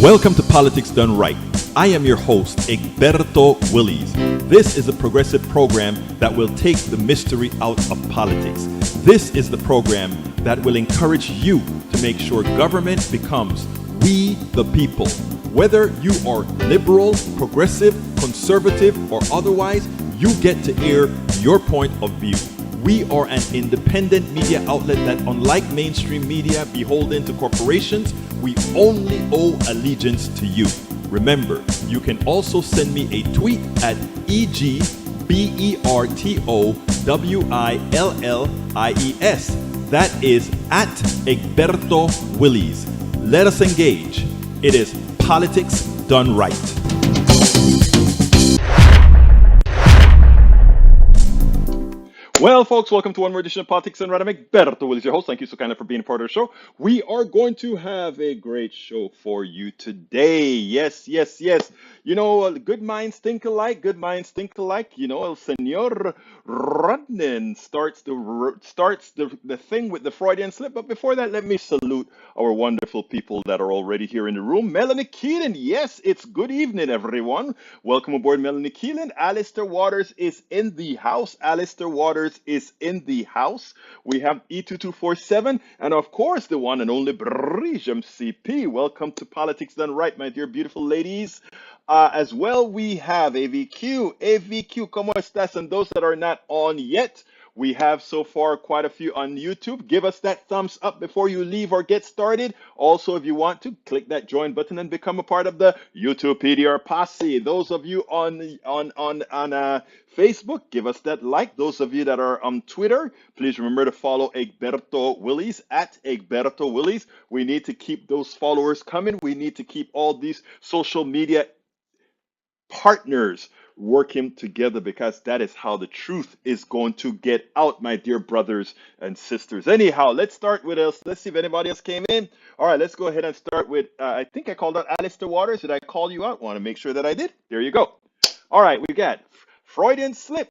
Welcome to Politics Done Right. I am your host, Egberto Willies. This is a progressive program that will take the mystery out of politics. This is the program that will encourage you to make sure government becomes we the people. Whether you are liberal, progressive, conservative, or otherwise, you get to air your point of view. We are an independent media outlet that, unlike mainstream media beholden to corporations, we only owe allegiance to you. Remember, you can also send me a tweet at EGBERTOWILLIES. That is at Egberto Willies. Let us engage. It is Politics Done Right. Well, folks, welcome to one more edition of Politics and Right. I'm Egberto Willies, your host. Thank you so kindly for being a part of the show. We are going to have a great show for you today. Yes. You know, good minds think alike. Good minds think alike. You know, El Señor Rodnin starts the thing with the Freudian slip. But before that, let me salute our wonderful people that are already here in the room. Melanie Keelan. Yes, it's good evening, everyone. Welcome aboard, Melanie Keelan. Alistair Waters is in the house. Alistair Waters is in the house. We have E2247 and of course the one and only Brijam CP. Welcome to Politics Done Right, my dear beautiful ladies. As well, we have AVQ. AVQ, ¿cómo estás? And those that are not on yet, we have so far quite a few on YouTube. Give us that thumbs up before you leave or get started. Also, if you want to, click that join button and become a part of the YouTube PDR posse. Those of you on Facebook, give us that like. Those of you that are on Twitter, please remember to follow Egberto Willies at Egberto Willies. We need to keep those followers coming. We need to keep all these social media partners working together, because that is how the truth is going to get out, my dear brothers and sisters. Anyhow, let's start with us. Let's see if anybody else came in. All right, let's go ahead and start with, I think I called out Alistair Waters. Did I call you out? Want to make sure that I did. There you go. All right, we got Freudian slip.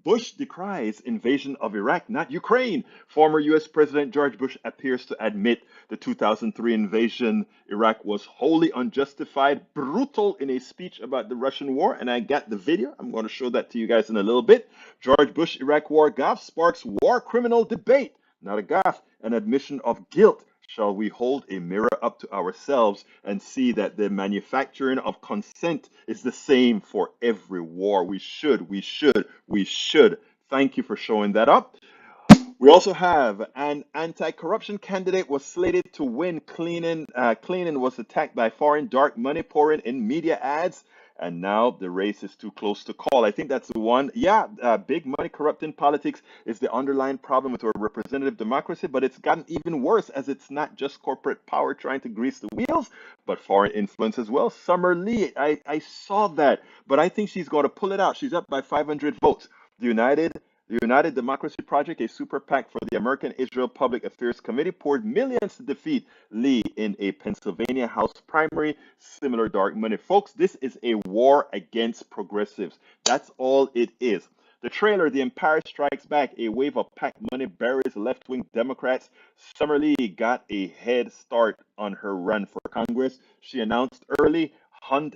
Bush decries invasion of Iraq, not Ukraine. Former U.S. President George Bush appears to admit the 2003 invasion Iraq was wholly unjustified, brutal in a speech about the Russian war. And I got the video. I'm going to show that to you guys in a little bit. George Bush Iraq war gaffe sparks war criminal debate. Not a gaffe, an admission of guilt. Shall we hold a mirror up to ourselves and see that the manufacturing of consent is the same for every war? We should. Thank you for showing that up. We also have an anti-corruption candidate was slated to win. Cleaning was attacked by foreign dark money pouring in media ads. And now the race is too close to call. I think that's the one. Yeah, big money corrupting politics is the underlying problem with our representative democracy, but it's gotten even worse as it's not just corporate power trying to grease the wheels, but foreign influence as well. Summer Lee, I saw that, but I think she's going to pull it out. She's up by 500 votes. The United Democracy Project, a super PAC for the American Israel Public Affairs Committee, poured millions to defeat Lee in a Pennsylvania House primary. Similar dark money. Folks, this is a war against progressives. That's all it is. The trailer, The Empire Strikes Back, a wave of PAC money buries left-wing Democrats. Summer Lee got a head start on her run for Congress. She announced early,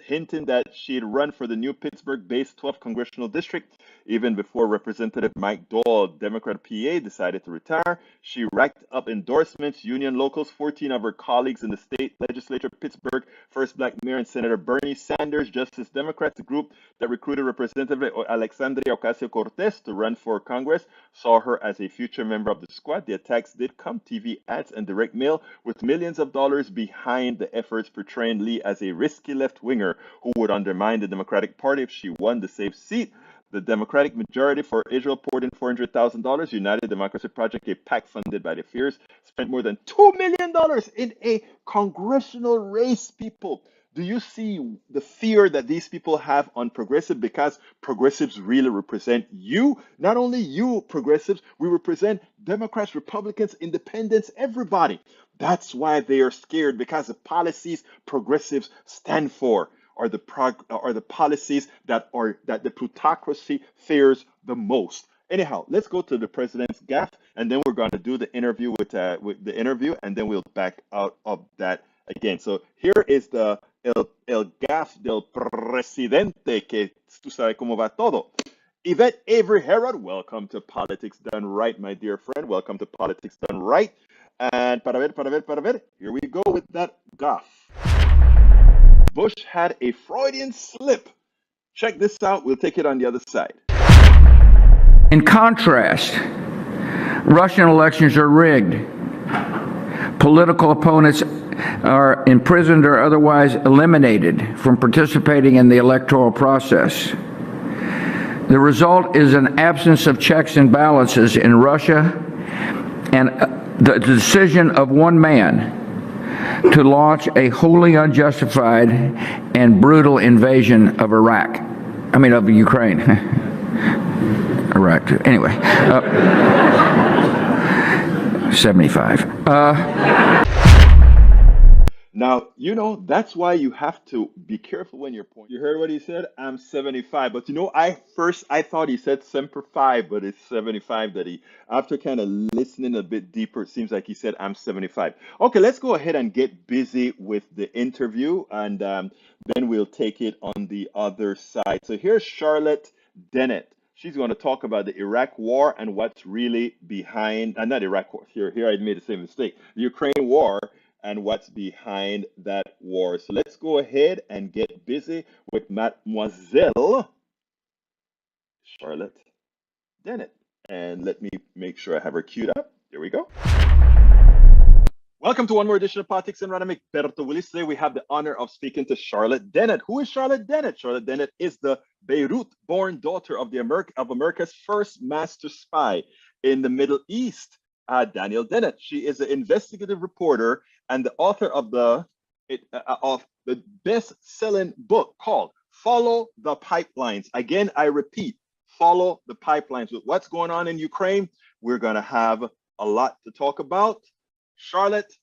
hinting that she'd run for the new Pittsburgh-based 12th congressional district even before Representative Mike Dole, Democrat PA, decided to retire. She racked up endorsements, union locals, 14 of her colleagues in the state legislature, Pittsburgh, first black mayor, and Senator Bernie Sanders, Justice Democrats, the group that recruited Representative Alexandria Ocasio-Cortez to run for Congress, saw her as a future member of the squad. The attacks did come, TV ads and direct mail, with millions of dollars behind the efforts portraying Lee as a risky left-winger who would undermine the Democratic Party if she won the safe seat. The Democratic Majority for Israel poured in $400,000. United Democracy Project, a PAC funded by the Fears, spent more than $2 million in a congressional race, people. Do you see the fear that these people have on progressive? Because progressives really represent you. Not only you, progressives, we represent Democrats, Republicans, independents, everybody. That's why they are scared, because the policies progressives stand for are the policies that the plutocracy fears the most. Anyhow, let's go to the president's gaffe, and then we're going to do the interview with the interview, and then we'll back out of that again. So here is el gaffe del presidente, que tú sabes cómo va todo. Yvette Avery Herod, welcome to Politics Done Right, my dear friend. Welcome to Politics Done Right. And para ver, here we go with that gaffe. Bush had a Freudian slip. Check this out. We'll take it on the other side. In contrast, Russian elections are rigged. Political opponents are imprisoned or otherwise eliminated from participating in the electoral process. The result is an absence of checks and balances in Russia and the decision of one man to launch a wholly unjustified and brutal invasion of of Ukraine. Iraq, anyway. 75. Now, you know, that's why you have to be careful when you're pointing. You heard what he said? I'm 75. But you know, I thought he said semper fi, but it's 75 that after kind of listening a bit deeper, it seems like he said I'm 75. Okay, let's go ahead and get busy with the interview, and then we'll take it on the other side. So here's Charlotte Dennett. She's going to talk about the Iraq War and what's really behind, not Iraq War. Here I made the same mistake. The Ukraine War and what's behind that war. So let's go ahead and get busy with Mademoiselle Charlotte Dennett. And let me make sure I have her queued up. Here we go. Welcome to one more edition of Politics and Right. I'm Egberto Willis. Today we have the honor of speaking to Charlotte Dennett. Who is Charlotte Dennett? Charlotte Dennett is the Beirut-born daughter of America's first master spy in the Middle East, Daniel Dennett. She is an investigative reporter and the author of the best-selling book called Follow the Pipelines. Again, I repeat, follow the pipelines. With what's going on in Ukraine, we're going to have a lot to talk about. Charlotte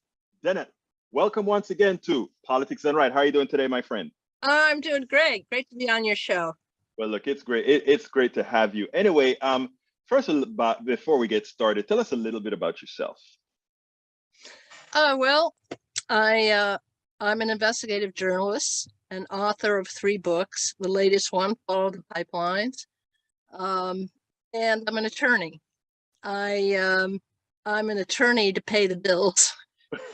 Dennett, welcome once again to Politics Done Right. How are you doing today, my friend? I'm doing great. Great to be on your show. Well, look, it's great. It's great to have you. Anyway, first, before we get started, tell us a little bit about yourself. Well, I'm an investigative journalist and author of 3 books. The latest one, Follow the Pipelines, and I'm an attorney. I'm an attorney to pay the bills.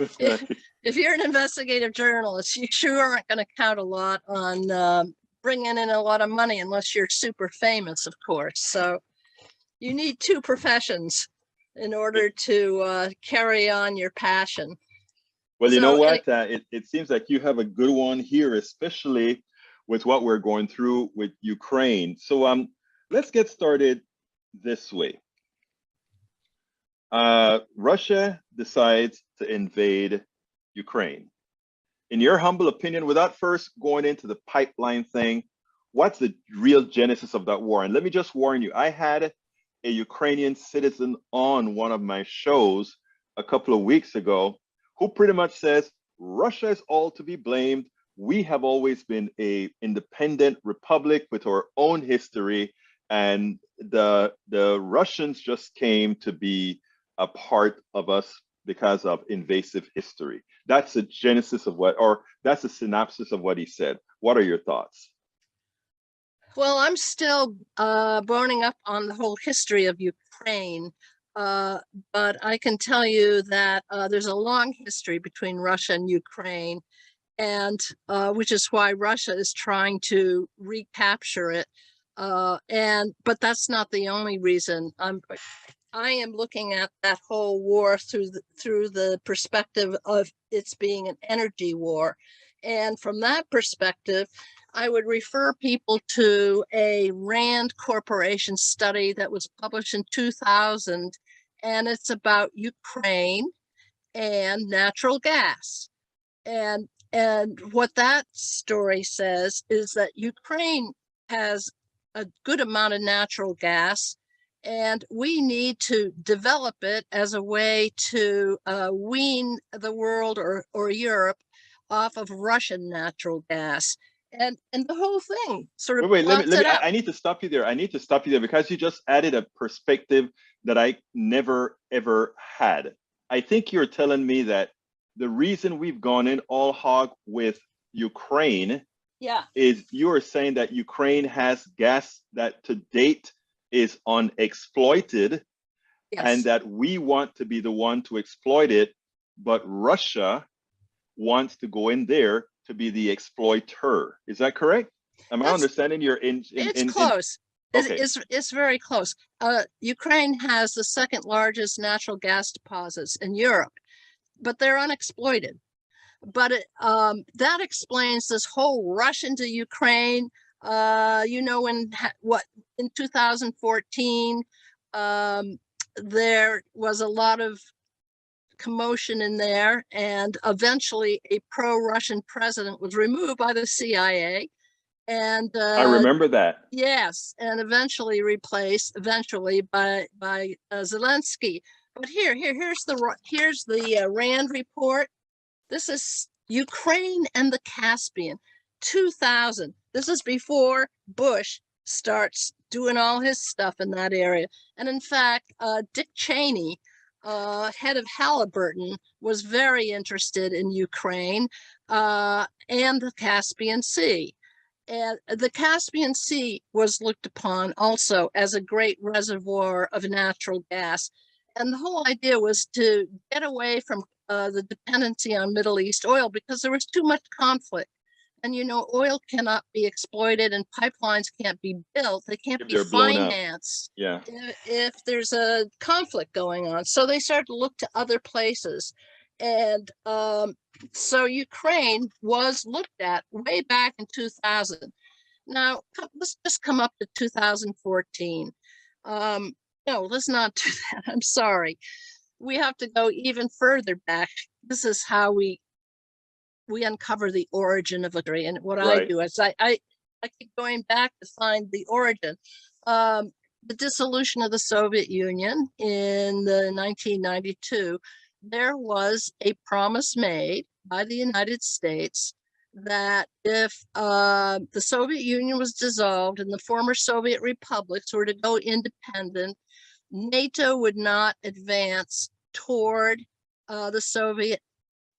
If you're an investigative journalist, you sure aren't going to count a lot on bringing in a lot of money unless you're super famous, of course. So you need 2 professions in order to carry on your passion. Well, you know what? It seems like you have a good one here, especially with what we're going through with Ukraine. So let's get started this way. Russia decides to invade Ukraine. In your humble opinion, without first going into the pipeline thing, what's the real genesis of that war? And let me just warn you, I had a Ukrainian citizen on one of my shows a couple of weeks ago who pretty much says Russia is all to be blamed. We have always been an independent republic with our own history, and the Russians just came to be a part of us because of invasive history. That's the genesis of that's a synopsis of what he said. What are your thoughts? Well, I'm still burning up on the whole history of Ukraine, but I can tell you that there's a long history between Russia and Ukraine, and which is why Russia is trying to recapture it. But that's not the only reason. I am looking at that whole war through the perspective of it's being an energy war. And from that perspective, I would refer people to a Rand Corporation study that was published in 2000, and it's about Ukraine and natural gas. And what that story says is that Ukraine has a good amount of natural gas, and we need to develop it as a way to wean the world or Europe off of Russian natural gas. And the whole thing sort of wait, I need to stop you there. I need to stop you there because you just added a perspective that I never ever had. I think you're telling me that the reason we've gone in all hog with Ukraine Yeah. is you are saying that Ukraine has gas that to date is unexploited, and Yes. that we want to be the one to exploit it, but Russia wants to go in there to be the exploiter. Is that correct? Am I That's understanding you're It's in close. okay. It's very close. Ukraine has the second largest natural gas deposits in Europe, but they're unexploited. But that explains this whole rush into Ukraine. In 2014, there was a lot of commotion in there, and eventually a pro-Russian president was removed by the CIA, and I remember that. yes, and eventually replaced by Zelensky. But here's the Rand report. This is Ukraine and the Caspian, 2000. This is before Bush starts doing all his stuff in that area. And in fact, Dick Cheney, head of Halliburton, was very interested in Ukraine and the Caspian Sea. And the Caspian Sea was looked upon also as a great reservoir of natural gas. And the whole idea was to get away from the dependency on Middle East oil, because there was too much conflict. And oil cannot be exploited and pipelines can't be built. They can't If be they're blown up. financed Yeah. if there's a conflict going on. So they started to look to other places. And so Ukraine was looked at way back in 2000. Now, let's just come up to 2014. No, let's not do that. I'm sorry. We have to go even further back. This is how we uncover the origin of a country. And what I Right. do is I keep going back to find the origin. The dissolution of the Soviet Union in the 1992, there was a promise made by the United States that if the Soviet Union was dissolved and the former Soviet republics were to go independent, NATO would not advance toward the Soviet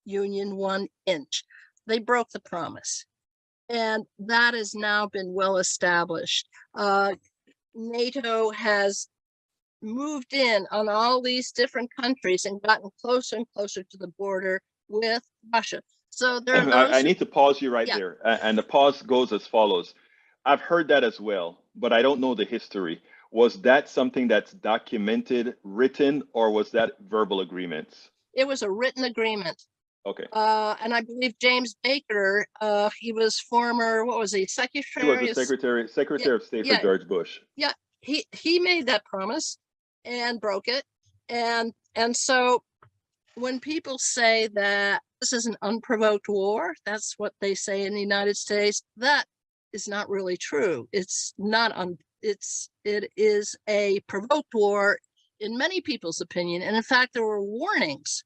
Union 1 inch. They broke the promise. And that has now been well established. NATO has moved in on all these different countries and gotten closer and closer to the border with Russia. So there are those. I need to pause you right Yeah. there. And the pause goes as follows. I've heard that as well, but I don't know the history. Was that something that's documented, written, or was that verbal agreements? It was a written agreement. Okay. And I believe James Baker, he was former, what was he, He Secretary? was the Secretary of State for Yeah. George Bush. Yeah, he made that promise and broke it. And so when people say that this is an unprovoked war, that's what they say in the United States, that is not really true. It's not it is a provoked war in many people's opinion. And in fact, there were warnings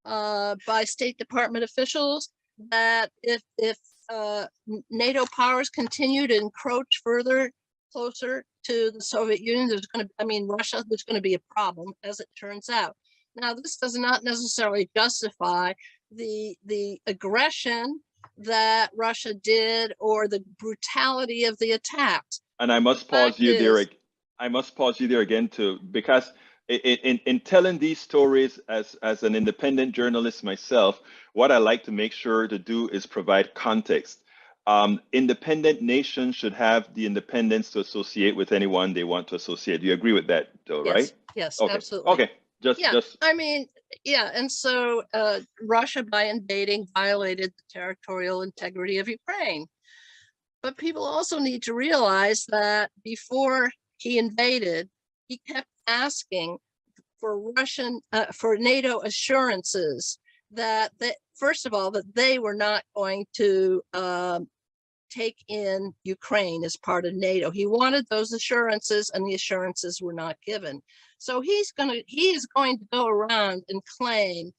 by State Department officials that if NATO powers continue to encroach further closer to the Soviet Union, Russia, there's going to be a problem, as it turns out. Now, this does not necessarily justify the aggression that Russia did or the brutality of the attacks. And I must pause you there. I must pause you there again too, because in telling these stories as an independent journalist myself, what I like to make sure to do is provide context. Independent nations should have the independence to associate with anyone they want to associate. Do you agree with that, though, Yes, right? yes, Okay. absolutely. Okay. And so Russia, by invading, violated the territorial integrity of Ukraine. But people also need to realize that before he invaded, he kept asking for NATO assurances that first of all, that they were not going to take in Ukraine as part of NATO. He wanted those assurances, and the assurances were not given. So he is going to go around and claim,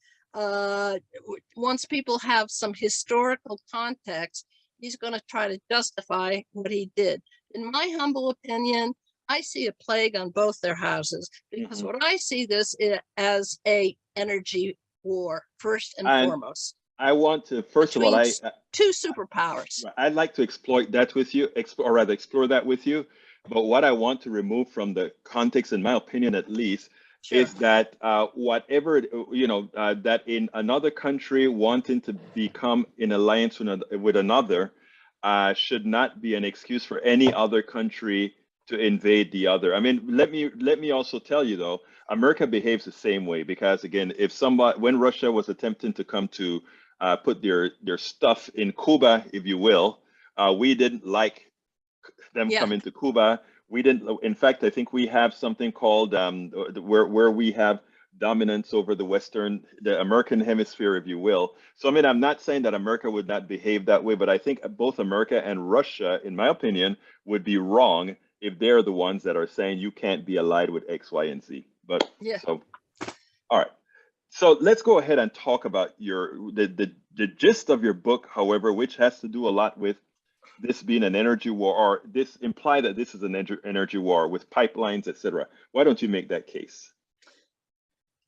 once people have some historical context, he's going to try to justify what he did. In my humble opinion, I see a plague on both their houses, because what I see this as a energy war, first and And foremost, I want to, first of all, between two superpowers. I'd like to exploit that with you, or rather explore that with you. But what I want to remove from the context, in my opinion at least, Sure. is that whatever, that in another country wanting to become in alliance with another should not be an excuse for any other country to invade the other. I mean, let me also tell you though, America behaves the same way because again, when Russia was attempting to come to put their stuff in Cuba, if you will, we didn't like them coming to Cuba. We didn't. In fact, I think we have something called where we have dominance over the American hemisphere, if you will. So, I mean, I'm not saying that America would not behave that way, but I think both America and Russia, in my opinion, would be wrong if they're the ones that are saying you can't be allied with X, Y, and Z. But so, all right. So let's go ahead and talk about the gist of your book, however, which has to do a lot with this being an energy war, or this imply that this is an energy war with pipelines, etc. Why don't you make that case?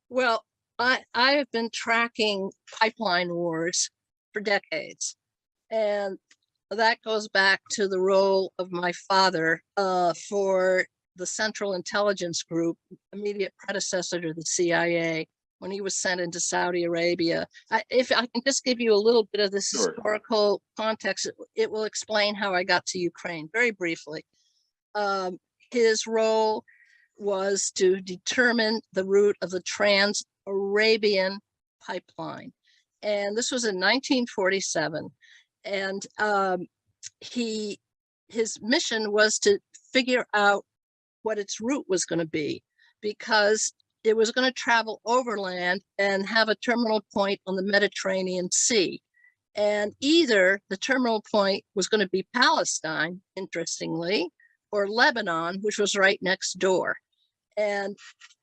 Well, I have been tracking pipeline wars for decades, and that goes back to the role of my father for the Central Intelligence Group, immediate predecessor to the CIA, when he was sent into Saudi Arabia. If I can just give you a little bit of this historical context, it will explain how I got to Ukraine very briefly. His role was to determine the route of the Trans-Arabian pipeline. And this was in 1947. And his mission was to figure out what its route was going to be, because it was going to travel overland and have a terminal point on the Mediterranean Sea. And either the terminal point was going to be Palestine, interestingly, or Lebanon, which was right next door. And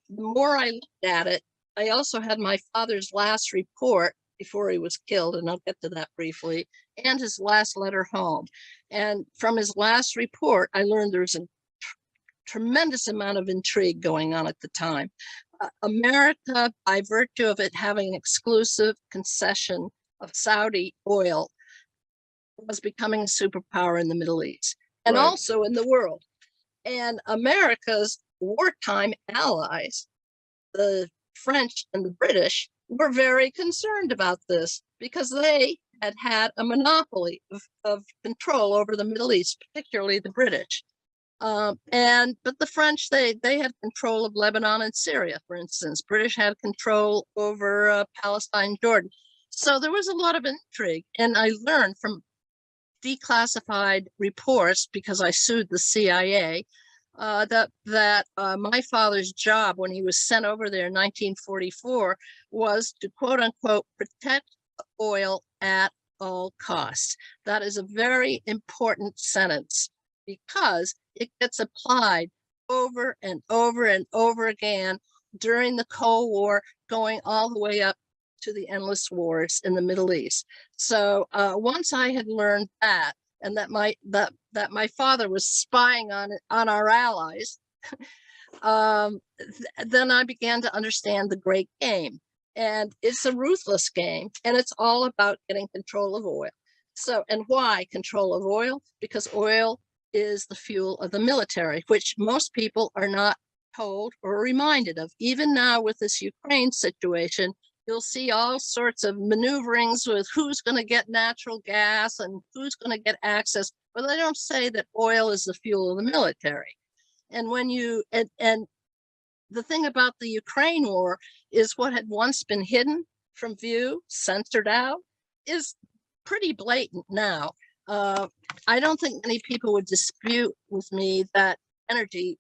the more I looked at it, I also had my father's last report before he was killed, and I'll get to that briefly, and his last letter home. And from his last report, I learned there was a tremendous amount of intrigue going on at the time. America, by virtue of it having exclusive concession of Saudi oil, was becoming a superpower in the Middle East and also in the world. And America's wartime allies, the French and the British, were very concerned about this because they had had a monopoly of control over the Middle East, particularly the British. But the French, they had control of Lebanon and Syria, for instance. British had control over Palestine, Jordan. So there was a lot of intrigue. And I learned from declassified reports, because I sued the CIA, that my father's job when he was sent over there in 1944 was to, quote unquote, protect oil at all costs. That is a very important sentence because it gets applied over and over and over again during the Cold War, going all the way up to the endless wars in the Middle East. So once I had learned that, and that my father was spying on our allies, then I began to understand the great game. And it's a ruthless game, and it's all about getting control of oil. So, and why control of oil? Because oil is the fuel of the military, which most people are not told or reminded of. Even now with this Ukraine situation, you'll see all sorts of maneuverings with who's going to get natural gas and who's going to get access, but they don't say that oil is the fuel of the military. And when you, and the thing about the Ukraine war is what had once been hidden from view, censored out, is pretty blatant now. I don't think many people would dispute with me that energy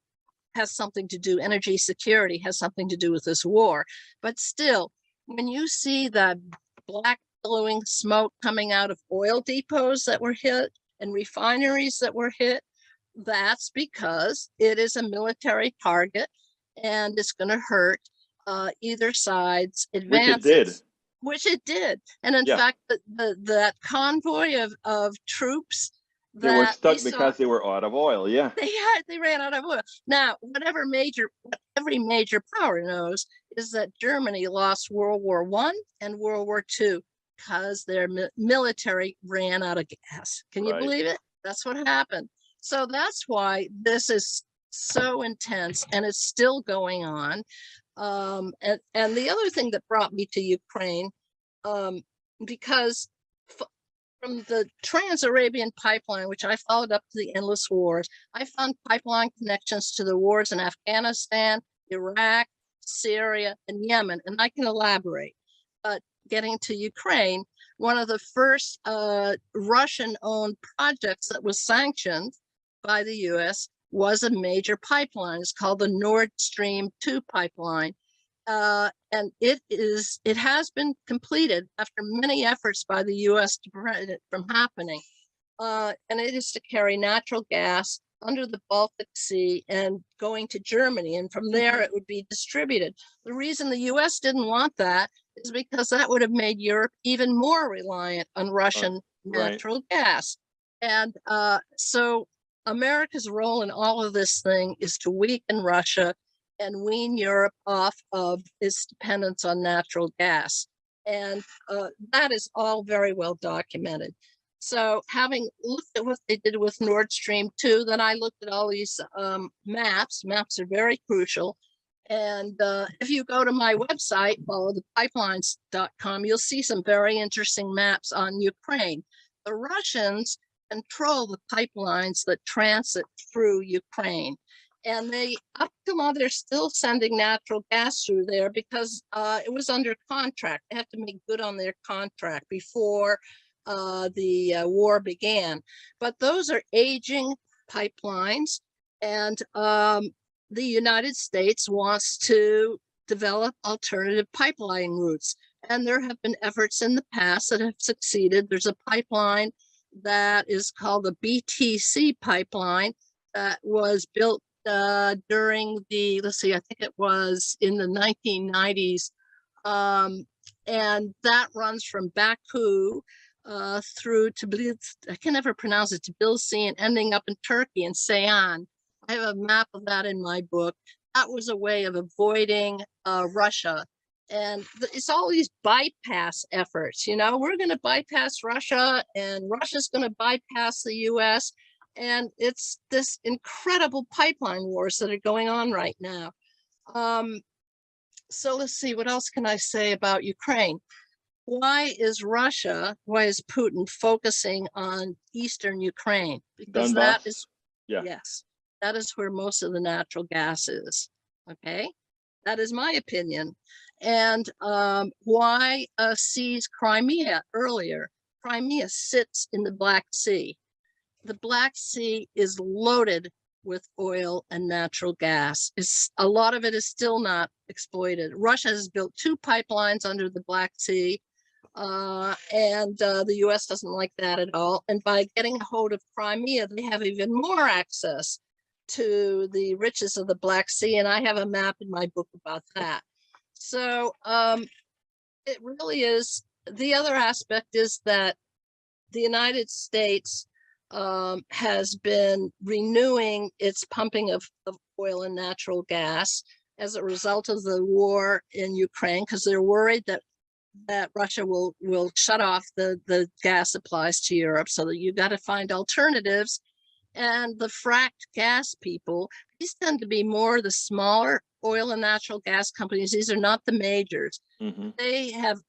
has something to do, energy security has something to do with this war. But still, when you see the black billowing smoke coming out of oil depots that were hit and refineries that were hit, that's because it is a military target and it's going to hurt either side's advances. Which it did. And in fact, that convoy of troops They were that they stuck saw because they were out of oil. Yeah. they ran out of oil. Now, what every major power knows is that Germany lost World War I and World War II because their military ran out of gas. Can you Right. believe it? That's what happened. So that's why this is so intense and it's still going on. And the other thing that brought me to Ukraine, because from the Trans-Arabian Pipeline, which I followed up to the endless wars, I found pipeline connections to the wars in Afghanistan, Iraq, Syria, and Yemen, and I can elaborate. But getting to Ukraine, one of the first Russian-owned projects that was sanctioned by the US was a major pipeline. It's called the Nord Stream 2 pipeline. And it has been completed after many efforts by the US to prevent it from happening. And it is to carry natural gas under the Baltic Sea and going to Germany. And from there, it would be distributed. The reason the US didn't want that is because that would have made Europe even more reliant on Russian natural gas. And so America's role in all of this thing is to weaken Russia and wean Europe off of its dependence on natural gas. And that is all very well documented. So having looked at what they did with Nord Stream 2, then I looked at all these maps. Maps are very crucial. And if you go to my website, followthepipelines.com, you'll see some very interesting maps on Ukraine. The Russians control the pipelines that transit through Ukraine. And they, up till now, they're still sending natural gas through there because it was under contract. They have to make good on their contract before the war began. But those are aging pipelines, and the United States wants to develop alternative pipeline routes. And there have been efforts in the past that have succeeded. There's a pipeline that is called the BTC pipeline that was built during the, let's see, I think it was in the 1990s. And that runs from Baku through to, I can never pronounce it, Tbilisi, and ending up in Turkey and Ceyhan. I have a map of that in my book. That was a way of avoiding Russia. And it's all these bypass efforts, you know, we're going to bypass Russia and Russia's going to bypass the US. And it's this incredible pipeline wars that are going on right now. So let's see, what else can I say about Ukraine? Why is Putin focusing on Eastern Ukraine? Because Donbass? that is, yeah. Yes, that is where most of the natural gas is. Okay, that is my opinion. And why seize Crimea earlier? Crimea sits in the Black Sea. The Black Sea is loaded with oil and natural gas. A lot of it is still not exploited. Russia has built 2 pipelines under the Black Sea, and the US doesn't like that at all. And by getting a hold of Crimea, they have even more access to the riches of the Black Sea. And I have a map in my book about that. So it really is. The other aspect is that the United States has been renewing its pumping of oil and natural gas as a result of the war in Ukraine, because they're worried that Russia will shut off the gas supplies to Europe. So that you've got to find alternatives. And the fracked gas people, these tend to be more the smaller oil and natural gas companies. These are not the majors. Mm-hmm. They have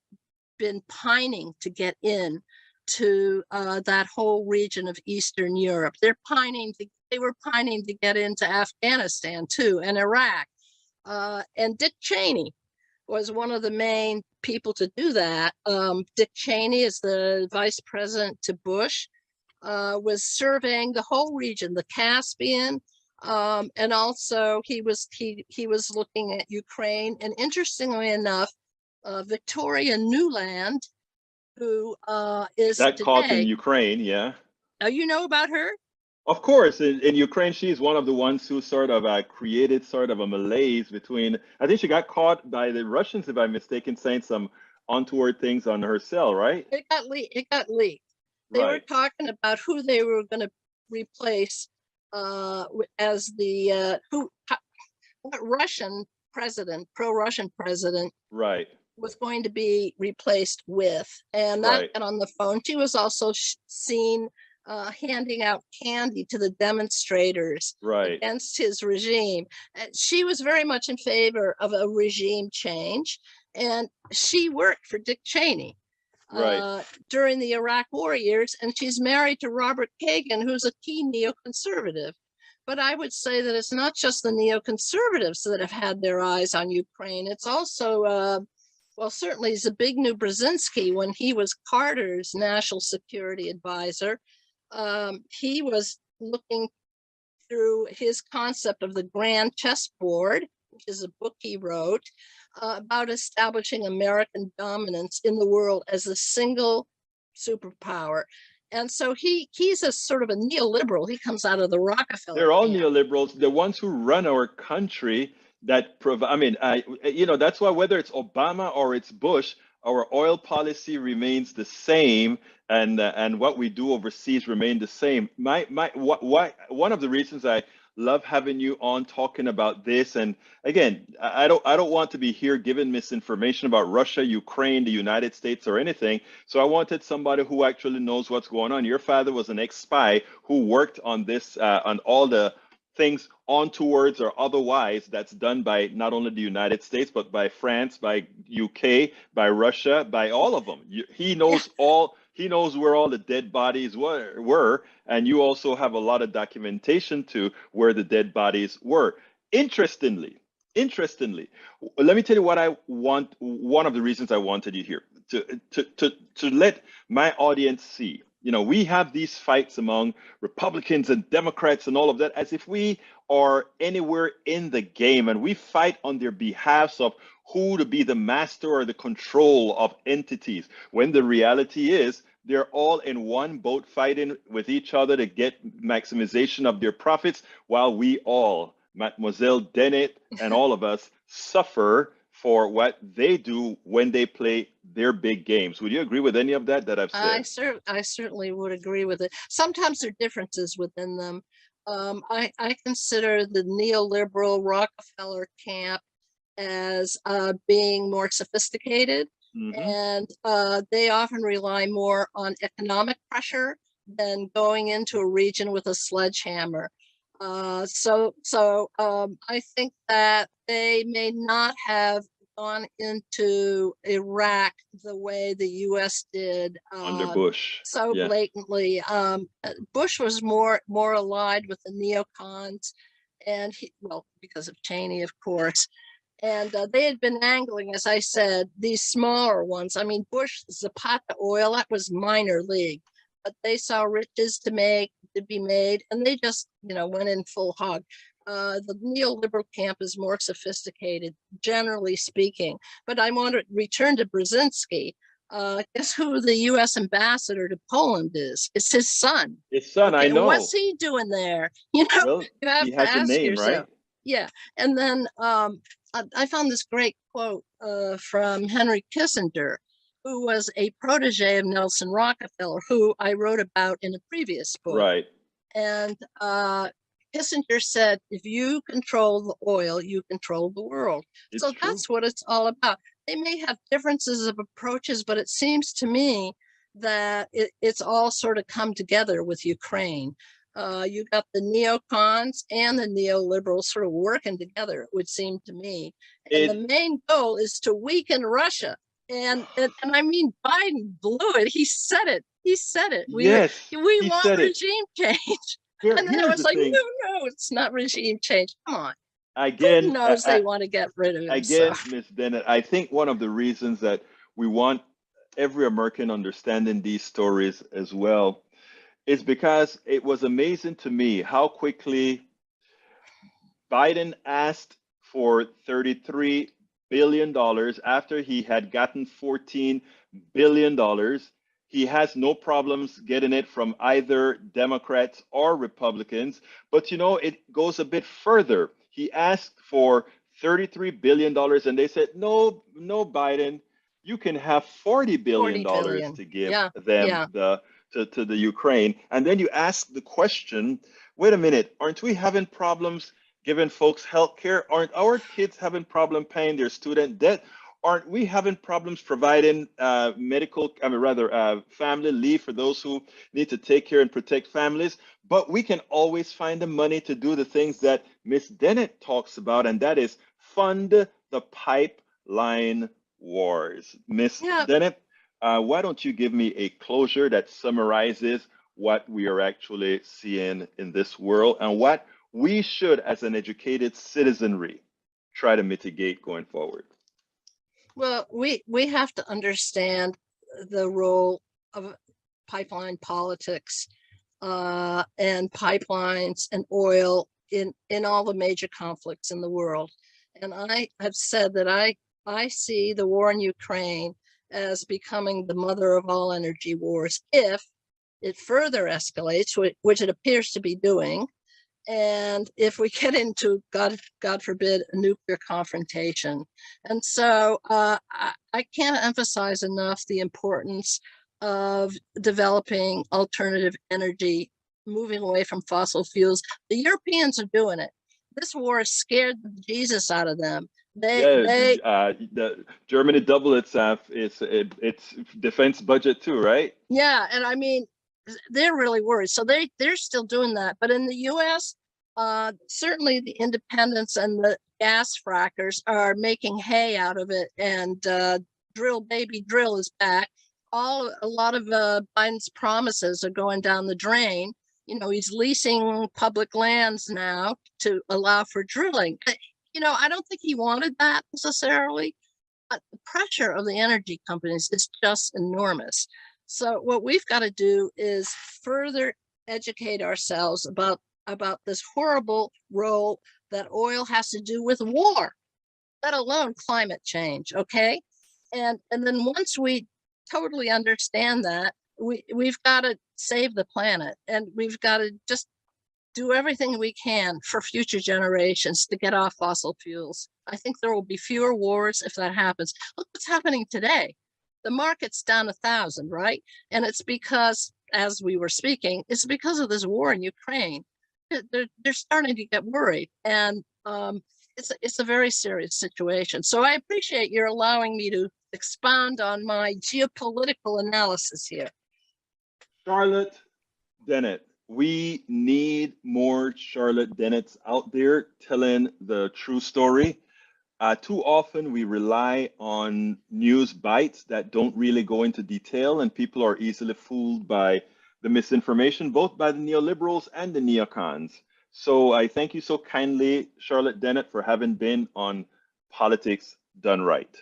been pining to get in to that whole region of Eastern Europe. They were pining to get into Afghanistan too, and Iraq. And Dick Cheney was one of the main people to do that. Dick Cheney is the vice president to Bush, was surveying the whole region, the Caspian, and also he was looking at Ukraine. And interestingly enough, Victoria Nuland, who is that today, caught in Ukraine, yeah. Oh, you know about her? Of course, in Ukraine, she's one of the ones who sort of created sort of a malaise between, I think she got caught by the Russians, if I'm mistaken, saying some untoward things on her cell, right? It got leaked. They were Right. talking about who they were going to replace as the what Russian president, pro-Russian president, Right. was going to be replaced with. And that Right. got on the phone. She was also seen handing out candy to the demonstrators Right. against his regime. And she was very much in favor of a regime change. And she worked for Dick Cheney Right. during the Iraq War years, and she's married to Robert Kagan, who's a key neoconservative. But I would say that it's not just the neoconservatives that have had their eyes on Ukraine. It's also, well, certainly Zbigniew Brzezinski, when he was Carter's national security advisor, he was looking through his concept of the grand chessboard, which is a book he wrote, about establishing American dominance in the world as a single superpower. And so he's a sort of a neoliberal. He comes out of the Rockefeller They're all camp. neoliberals, the ones who run our country that provide, I mean, that's why whether it's Obama or it's Bush, our oil policy remains the same, and what we do overseas remain the same. One of the reasons I love having you on talking about this, and again, I don't want to be here giving misinformation about Russia, Ukraine, the United States, or anything. So I wanted somebody who actually knows what's going on. Your father was an ex-spy who worked on this, on all the things on towards or otherwise that's done by not only the United States, but by France, by UK, by Russia, by all of them. He knows all. He knows where all the dead bodies were, and you also have a lot of documentation to where the dead bodies were. Interestingly, let me tell you what I want. One of the reasons I wanted you here to let my audience see. We have these fights among Republicans and Democrats and all of that as if we are anywhere in the game, and we fight on their behalves of who to be the master or the control of entities, when the reality is they're all in one boat fighting with each other to get maximization of their profits, while we all, Mademoiselle Dennett and all of us, suffer for what they do when they play their big games. Would you agree with any of that I've said? I certainly would agree with it. Sometimes there are differences within them. I consider the neoliberal Rockefeller camp as being more sophisticated, Hmm. and they often rely more on economic pressure than going into a region with a sledgehammer. I think that they may not have gone into Iraq the way the U.S. did Under Bush. so Yeah. blatantly. Bush was more allied with the neocons, and well, because of Cheney, of course. And they had been angling, as I said, these smaller ones. I mean, Bush, Zapata oil, that was minor league, but they saw riches to be made, and they just, went in full hog. The neoliberal camp is more sophisticated, generally speaking. But I want to return to Brzezinski. Guess who the U.S. ambassador to Poland is? It's his son. His son, I Okay, what's know. he doing there? Well, You have he to has a ask name, right? yourself. Yeah, and then I found this great quote from Henry Kissinger, who was a protege of Nelson Rockefeller, who I wrote about in a previous book. Right. And Kissinger said, if you control the oil, you control the world. It's So true. that's what it's all about. They may have differences of approaches, but it seems to me that it's all sort of come together with Ukraine. You got the neocons and the neoliberals sort of working together, it would seem to me. And the main goal is to weaken Russia. And I mean, Biden blew it. He said it. Yes, We he want said it. regime change. And then it Here's was the like, thing. no, it's not regime change. Come on. Who Again, knows they want to get rid of him? So Miss Dennett, I think one of the reasons that we want every American understanding these stories as well is because it was amazing to me how quickly Biden asked for $33 billion after he had gotten $14 billion. He has no problems getting it from either Democrats or Republicans. But it goes a bit further. He asked for $33 billion and they said, no, no, Biden, you can have $40 billion to give them yeah. to the Ukraine, and then you ask the question, wait a minute, aren't we having problems giving folks health care? Aren't our kids having problem paying their student debt? Aren't we having problems providing family leave for those who need to take care and protect families? But we can always find the money to do the things that Miss Dennett talks about, and that is fund the pipeline wars. Miss Yeah, Dennett, why don't you give me a closure that summarizes what we are actually seeing in this world and what we should, as an educated citizenry, try to mitigate going forward? well, we have to understand the role of pipeline politics and pipelines and oil in all the major conflicts in the world. And I have said that I see the war in Ukraine as becoming the mother of all energy wars if it further escalates, which it appears to be doing. And if we get into, God forbid, a nuclear confrontation. And so I can't emphasize enough the importance of developing alternative energy, moving away from fossil fuels. The Europeans are doing it. This war has scared the Jesus out of them. Yeah, They the Germany doubled its defense budget too, right? Yeah, and I mean, they're really worried. So they're still doing that. But in the US, certainly the independents and the gas frackers are making hay out of it. And drill baby drill is back. A lot of Biden's promises are going down the drain. You know, he's leasing public lands now to allow for drilling. You know, I don't think he wanted that necessarily, but the pressure of the energy companies is just enormous. So what we've got to do is further educate ourselves about this horrible role that oil has to do with war, let alone climate change. Okay, and then once we totally understand that, we've got to save the planet, and we've got to just do everything we can for future generations to get off fossil fuels. I think there will be fewer wars if that happens. Look what's happening today. The market's down 1,000, right? And it's because, as we were speaking, it's because of this war in Ukraine. They're starting to get worried, and it's a very serious situation. So I appreciate your allowing me to expound on my geopolitical analysis here. Charlotte Dennett, we need more Charlotte Dennetts out there telling the true story. Too often we rely on news bites that don't really go into detail, and people are easily fooled by the misinformation, both by the neoliberals and the neocons. So I thank you so kindly, Charlotte Dennett, for having been on Politics Done Right.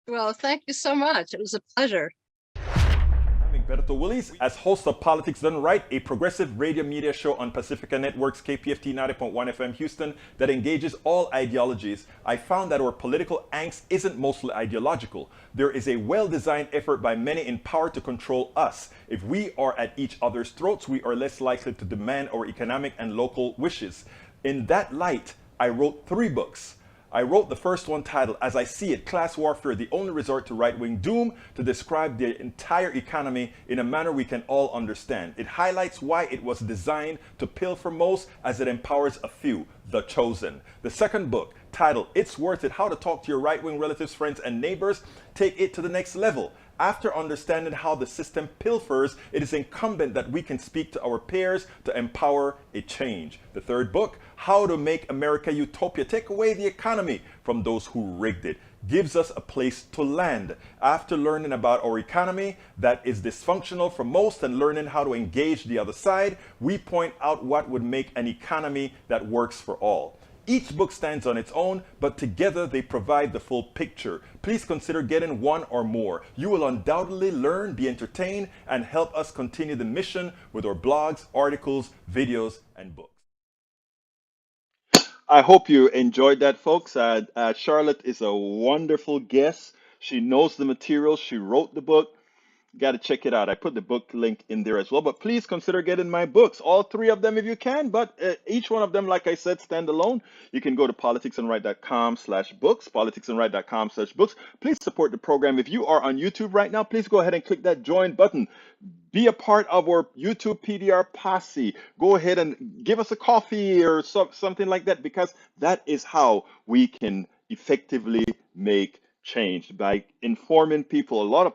Well, thank you so much. It was a pleasure. I'm Egberto Willis as host of Politics Done Right, a progressive radio media show on Pacifica Network's KPFT 90.1 FM Houston that engages all ideologies. I found that our political angst isn't mostly ideological. There is a well-designed effort by many in power to control us. If we are at each other's throats, we are less likely to demand our economic and local wishes. In that light, I wrote 3 books. I wrote the first one titled, As I See It, Class Warfare, the Only Resort to Right-Wing Doom, to describe the entire economy in a manner we can all understand. It highlights why it was designed to pilfer most as it empowers a few, the chosen. The second book, titled, It's Worth It, How to Talk to Your Right-Wing Relatives, Friends, and Neighbors, take it to the next level. After understanding how the system pilfers, it is incumbent that we can speak to our peers to empower a change. The third book, How to Make America Utopia, Take Away the Economy from Those Who Rigged It, gives us a place to land. After learning about our economy that is dysfunctional for most and learning how to engage the other side, we point out what would make an economy that works for all. Each book stands on its own, but together they provide the full picture. Please consider getting one or more. You will undoubtedly learn, be entertained, and help us continue the mission with our blogs, articles, videos, and books. I hope you enjoyed that, folks. Charlotte is a wonderful guest. She knows the material. She wrote the book. Got to check it out. I put the book link in there as well. But please consider getting my books, all 3 of them if you can. But each one of them, like I said, stand alone. You can go to politicsandright.com/books, politicsandright.com/books. Please support the program. If you are on YouTube right now, please go ahead and click that join button. Be a part of our YouTube PDR posse. Go ahead and give us a coffee or something like that, because that is how we can effectively make change, by informing people. A lot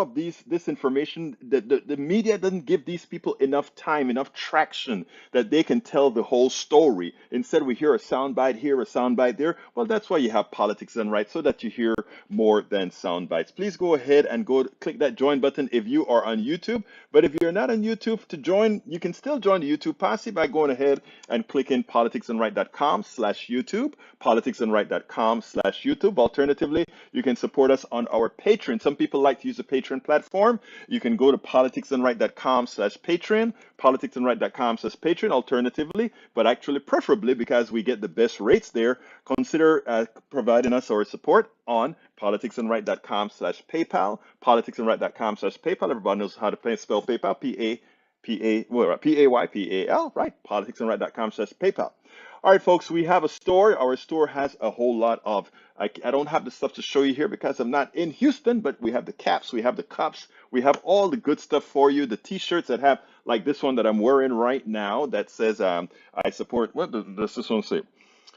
of this information, the media doesn't give these people enough time, enough traction that they can tell the whole story. Instead, we hear a soundbite here, a soundbite there. Well, that's why you have Politics Done Right, so that you hear more than sound bites. Please go ahead and click that join button if you are on YouTube. But if you're not on YouTube, to join, you can still join the YouTube posse by going ahead and clicking politicsandright.com/YouTube, politicsandright.com/YouTube. Alternatively, you can support us on our Patreon. Some people like to use the Patreon platform. You can go to politicsandright.com/Patreon, politicsandright.com/Patreon alternatively, but actually preferably, because we get the best rates there, consider providing us our support on politicsandright.com/PayPal, politicsandright.com/PayPal. Everybody knows how to spell PayPal, P-A-Y-P-A-L, right? Politicsandright.com/PayPal. All right, folks, we have a store. Our store has a whole lot of, I don't have the stuff to show you here because I'm not in Houston, but we have the caps, we have the cups, we have all the good stuff for you. The t-shirts that have, like this one that I'm wearing right now that says, I support, what does this one say?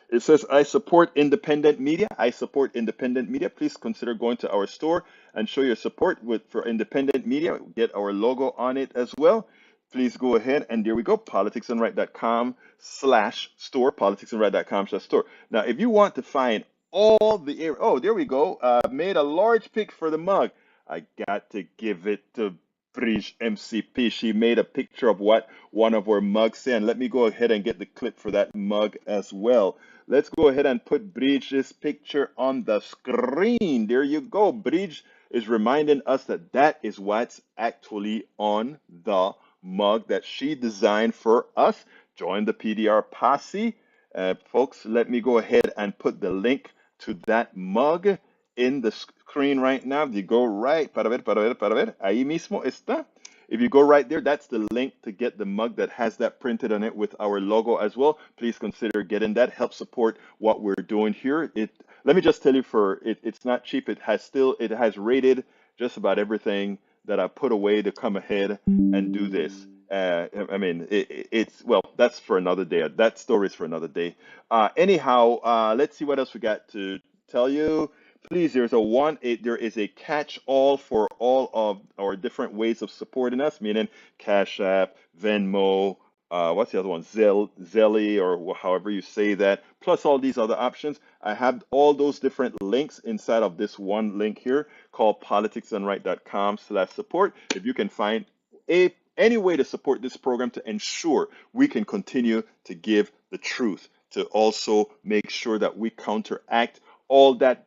It says, I support independent media. I support independent media. Please consider going to our store and show your support for independent media. Get our logo on it as well. Please go ahead, and there we go, politicsandright.com/store, politicsandright.com/store. Now, if you want to find all the area, oh, there we go, made a large pic for the mug. I got to give it to Bridge MCP. She made a picture of what one of our mugs say, and let me go ahead and get the clip for that mug as well. Let's go ahead and put Bridge's picture on the screen. There you go. Bridge is reminding us that that is what's actually on the mug that she designed for us. Join the PDR posse. Folks, let me go ahead and put the link to that mug in the screen right now. If you go right, para ver, ahí mismo está. If you go right there, that's the link to get the mug that has that printed on it with our logo as well. Please consider getting that. Help support what we're doing here. Let me just tell you, it's not cheap. It has rated just about everything that I put away to come ahead and do this. I mean, well, that's for another day. That story is for another day. Anyhow, let's see what else we got to tell you. Please, there is a catch-all for all of our different ways of supporting us, meaning Cash App, Venmo, what's the other one? Zelly, or however you say that, plus all these other options. I have all those different links inside of this one link here called politicsandright.com/support. If you can find any way to support this program to ensure we can continue to give the truth, to also make sure that we counteract all that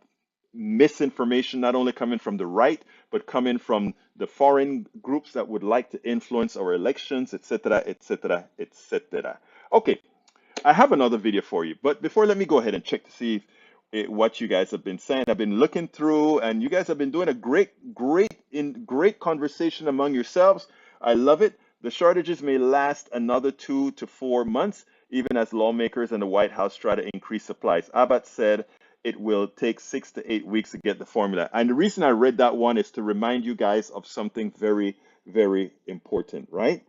misinformation, not only coming from the right, but coming from the foreign groups that would like to influence our elections, etc., etc., etc. Okay, I have another video for you, but before, let me go ahead and check to see what you guys have been saying. I've been looking through, and you guys have been doing a great conversation among yourselves. I love it. The shortages may last another 2 to 4 months, even as lawmakers and the White House try to increase supplies. Abbott said it will take 6 to 8 weeks to get the formula. And the reason I read that one is to remind you guys of something very, very important, right?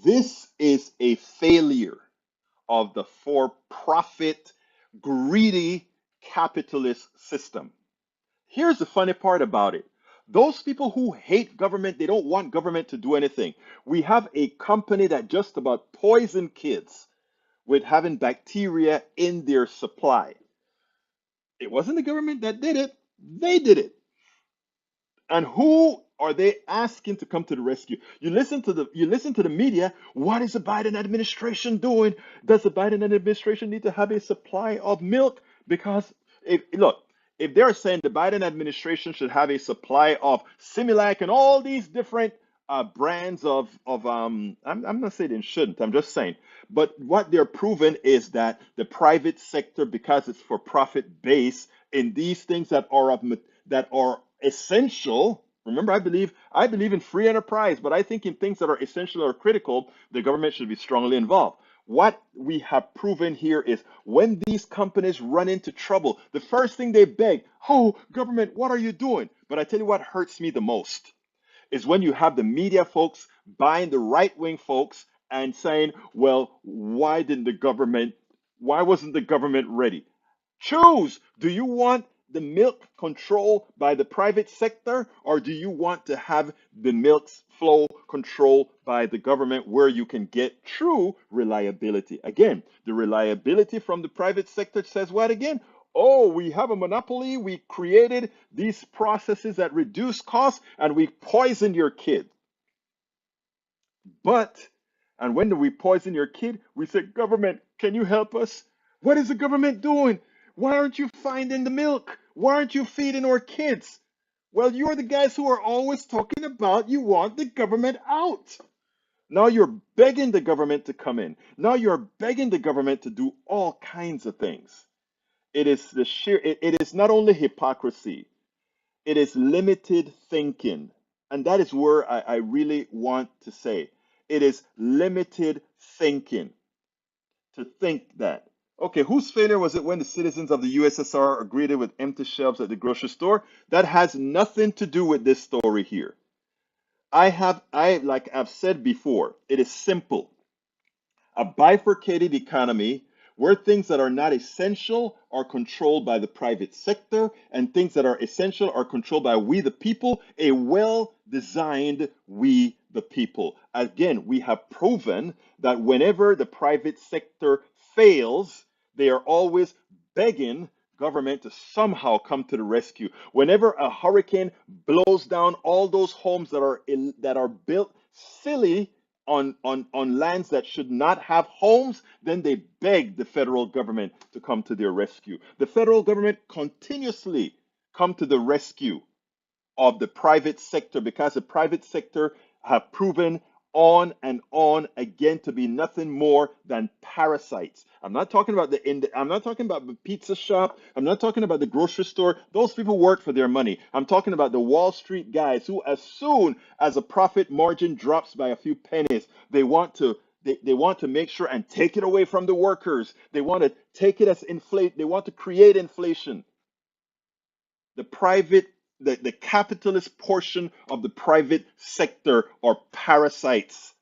This is a failure of the for-profit, greedy capitalist system. Here's the funny part about it. Those people who hate government, they don't want government to do anything. We have a company that just about poisoned kids with having bacteria in their supply. It wasn't the government that did it. They did it. And who are they asking to come to the rescue? You listen to the media. What is the Biden administration doing? Does the Biden administration need to have a supply of milk? Because if they're saying the Biden administration should have a supply of Similac and all these different brands of I'm not saying it shouldn't, I'm just saying. But what they're proving is that the private sector, because it's for profit based in these things that are essential. Remember, I believe in free enterprise, but I think in things that are essential or critical, the government should be strongly involved. What we have proven here is when these companies run into trouble, the first thing they beg, oh, government, what are you doing? But I tell you what hurts me the most is when you have the media folks buying the right-wing folks and saying, well, why wasn't the government ready? Choose. Do you want the milk controlled by the private sector, or do you want to have the milk's flow controlled by the government where you can get true reliability? Again, the reliability from the private sector says what again? Oh, we have a monopoly. We created these processes that reduce costs and we poisoned your kid. But, and when we poison your kid, we say, government, can you help us? What is the government doing? Why aren't you finding the milk? Why aren't you feeding our kids? Well, you're the guys who are always talking about you want the government out. Now you're begging the government to come in. Now you're begging the government to do all kinds of things. It is it is not only hypocrisy, it is limited thinking. And that is where I really want to say it is limited thinking to think that. Okay, whose failure was it when the citizens of the USSR are greeted with empty shelves at the grocery store? That has nothing to do with this story here. Like I've said before, it is simple. A bifurcated economy where things that are not essential are controlled by the private sector and things that are essential are controlled by we the people, a well-designed we the people. Again, we have proven that whenever the private sector fails, they are always begging government to somehow come to the rescue. Whenever a hurricane blows down all those homes that are built silly on lands that should not have homes, then they beg the federal government to come to their rescue. The federal government continuously come to the rescue of the private sector because the private sector have proven on and on again to be nothing more than parasites. I'm not talking about I'm not talking about the pizza shop. I'm not talking about the grocery store. Those people work for their money. I'm talking about the Wall Street guys who, as soon as a profit margin drops by a few pennies, they want to make sure and take it away from the workers. They want to take it as inflate. They want to create inflation. The capitalist portion of the private sector are parasites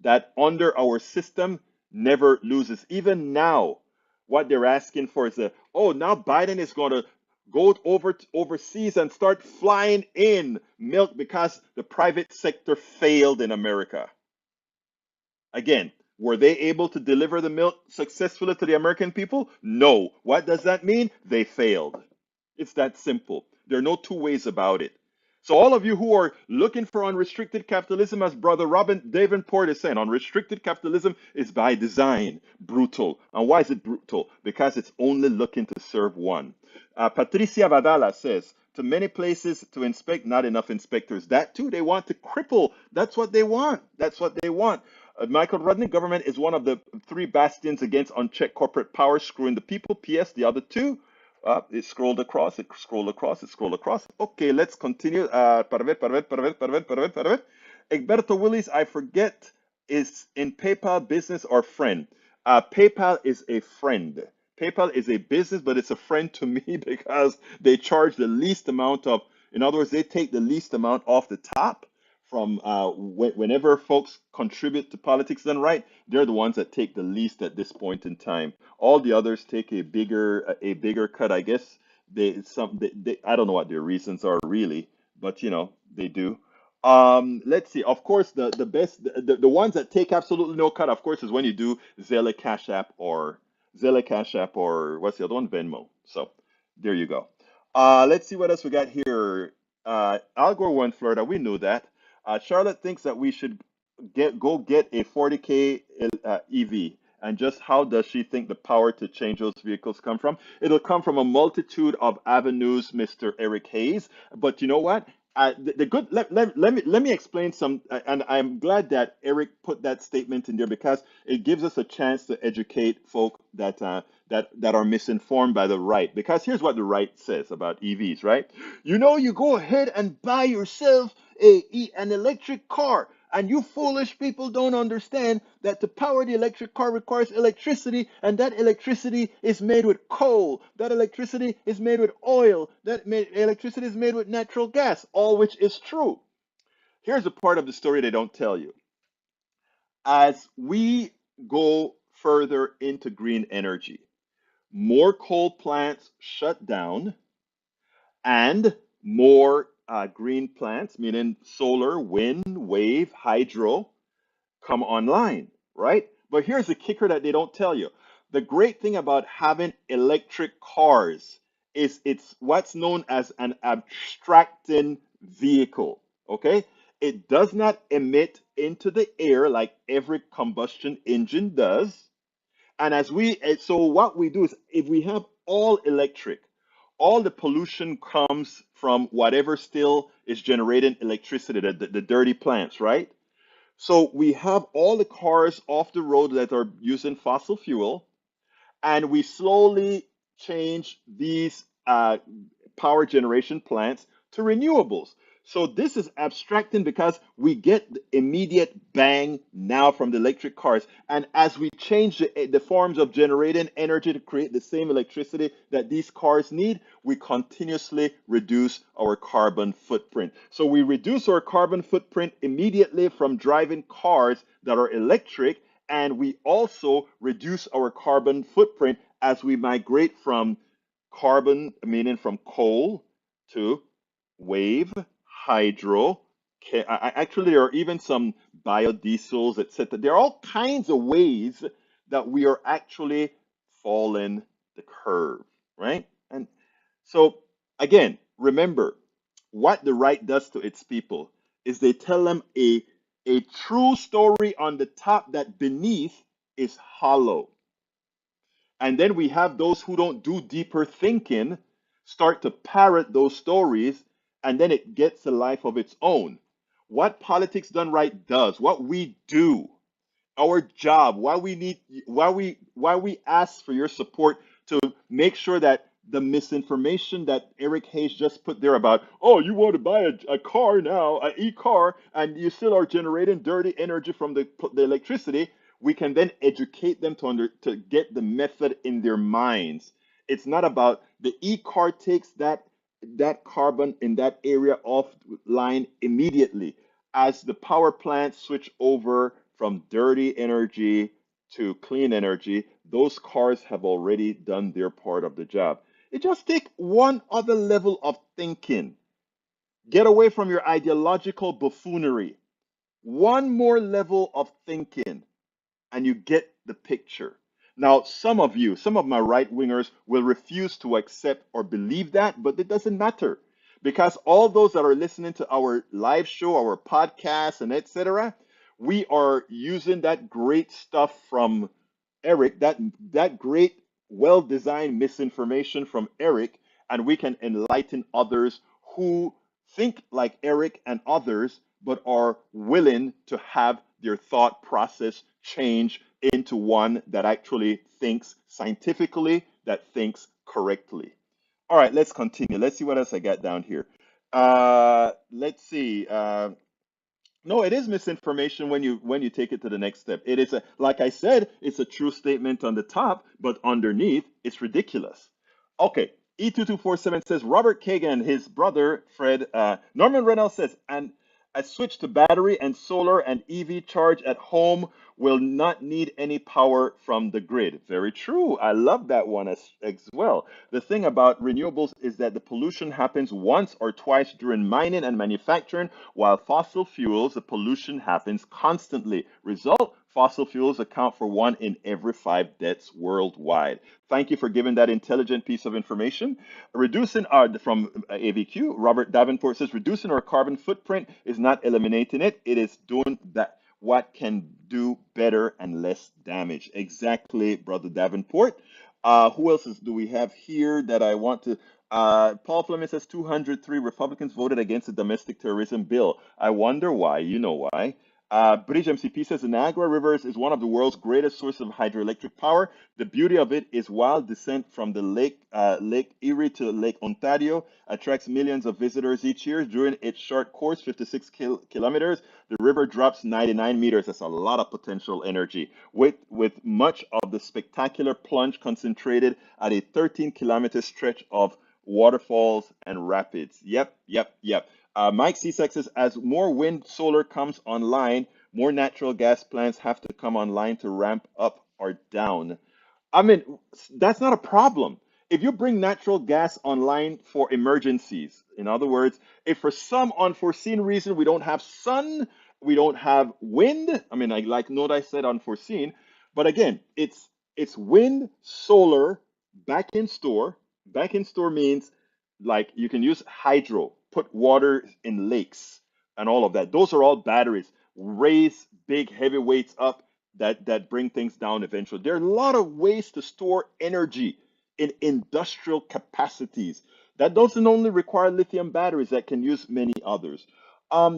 that under our system never loses. Even now, what they're asking for is now Biden is going to go overseas and start flying in milk because the private sector failed in America. Again, were they able to deliver the milk successfully to the American people? No. What does that mean? They failed. It's that simple. There are no two ways about it. So all of you who are looking for unrestricted capitalism, as Brother Robin Davenport is saying, unrestricted capitalism is by design brutal. And why is it brutal? Because it's only looking to serve one. Patricia Vadala says, to many places to inspect, not enough inspectors. That too, they want to cripple. That's what they want. That's what they want. Michael Rodney, government is one of the three bastions against unchecked corporate power, screwing the people. P.S. The other two. It scrolled across, it scrolled across, it scrolled across. Okay, let's continue. Egberto Willis, I forget, is in PayPal business or friend? PayPal is a friend. PayPal is a business, but it's a friend to me because they charge the least amount of, in other words, they take the least amount off the top from whenever folks contribute to Politics Done Right, they're the ones that take the least at this point in time. All the others take a bigger cut, I guess. I don't know what their reasons are really, but they do. Let's see. Of course, the best the ones that take absolutely no cut, of course, is when you do Zelle Cash App or what's the other one? Venmo. So there you go. Let's see what else we got here. Al Gore won Florida. We knew that. Charlotte thinks that we should go get a 40K EV. And just how does she think the power to change those vehicles come from? It'll come from a multitude of avenues, Mr. Eric Hayes. But you know what? Let me explain some, and I'm glad that Eric put that statement in there because it gives us a chance to educate folk that are misinformed by the right. Because here's what the right says about EVs, right? You go ahead and buy yourself an electric car. And you foolish people don't understand that to power the electric car requires electricity, and that electricity is made with coal. That electricity is made with oil. Electricity is made with natural gas, all which is true. here's a part of the story they don't tell you. As we go further into green energy, more coal plants shut down and more green plants, meaning solar, wind, wave, hydro, come online, right? But here's the kicker that they don't tell you. The great thing about having electric cars is it's what's known as an abstracting vehicle, okay? It does not emit into the air like every combustion engine does. And so what we do is if we have all electric, all the pollution comes from whatever still is generating electricity, the dirty plants, right? So we have all the cars off the road that are using fossil fuel, and we slowly change these power generation plants to renewables. So this is abstracting because we get the immediate bang now from the electric cars. And as we change the forms of generating energy to create the same electricity that these cars need, we continuously reduce our carbon footprint. So we reduce our carbon footprint immediately from driving cars that are electric, and we also reduce our carbon footprint as we migrate from carbon, meaning from coal, to wave, hydro. Actually, there are even some biodiesels, etc. There are all kinds of ways that we are actually following the curve, right? And so, again, remember what the right does to its people is they tell them a true story on the top that beneath is hollow. And then we have those who don't do deeper thinking start to parrot those stories, and then it gets a life of its own. What Politics Done Right does, what we do, our job, why we ask for your support to make sure that the misinformation that Eric Hayes just put there about, oh, you want to buy a car now, an e-car, and you still are generating dirty energy from the electricity, we can then educate them to get the method in their minds. It's not about the e-car takes that carbon in that area offline immediately. As the power plants switch over from dirty energy to clean energy, those cars have already done their part of the job. It just takes one other level of thinking. Get away from your ideological buffoonery. One more level of thinking, and you get the picture. Now, some of my right wingers will refuse to accept or believe that, but it doesn't matter because all those that are listening to our live show, our podcast, and etc., we are using that great stuff from Eric, that great, well-designed misinformation from Eric, and we can enlighten others who think like Eric and others, but are willing to have their thought process change into one that actually thinks scientifically, that thinks correctly. All right, let's continue. Let's see what else I got down here. Let's see. No, it is misinformation when you take it to the next step. It is like I said, it's a true statement on the top, but underneath it's ridiculous. Okay, E2247 says Robert Kagan, his brother Fred, Norman Reynolds says, and a switch to battery and solar and EV charge at home will not need any power from the grid. Very true. I love that one as well. The thing about renewables is that the pollution happens once or twice during mining and manufacturing, while fossil fuels, the pollution happens constantly. Result, fossil fuels account for 1 in every 5 deaths worldwide. Thank you for giving that intelligent piece of information. Reducing from AVQ, Robert Davenport says, reducing our carbon footprint is not eliminating it. It is doing that what can do better and less damage. Exactly, Brother Davenport. Who else do we have here that I want to? Paul Fleming says 203 Republicans voted against the domestic terrorism bill. I wonder why. You know why. British MCP says the Niagara Rivers is one of the world's greatest sources of hydroelectric power. The beauty of it is wild descent from the Lake Erie to Lake Ontario attracts millions of visitors each year. During its short course, 56 kilometers, the river drops 99 meters. That's a lot of potential energy, with much of the spectacular plunge concentrated at a 13-kilometer stretch of waterfalls and rapids. Yep. Mike C6 says, as more wind solar comes online, more natural gas plants have to come online to ramp up or down. I mean, that's not a problem. If you bring natural gas online for emergencies, in other words, if for some unforeseen reason we don't have sun, we don't have wind, I mean, I like note I said unforeseen, but again, it's wind, solar, back in store. Back in store means like you can use hydro, put water in lakes and all of that. Those are all batteries. Raise big heavy weights up that bring things down eventually. There are a lot of ways to store energy in industrial capacities. That doesn't only require lithium batteries, that can use many others.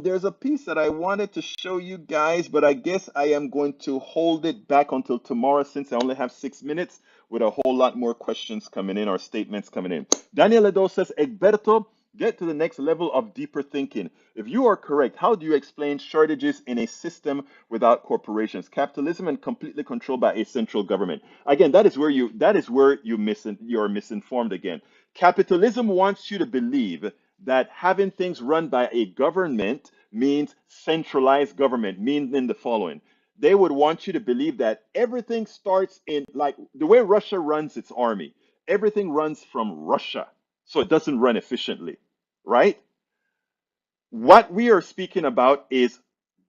There's a piece that I wanted to show you guys, but I guess I am going to hold it back until tomorrow since I only have 6 minutes with a whole lot more questions coming in or statements coming in. Daniel Edo says, Egberto, get to the next level of deeper thinking. If you are correct, how do you explain shortages in a system without corporations, capitalism, and completely controlled by a central government? Again, you're misinformed again. Capitalism wants you to believe that having things run by a government means centralized government, meaning the following. They would want you to believe that everything starts in, like the way Russia runs its army, everything runs from Russia, so it doesn't run efficiently, right? What we are speaking about is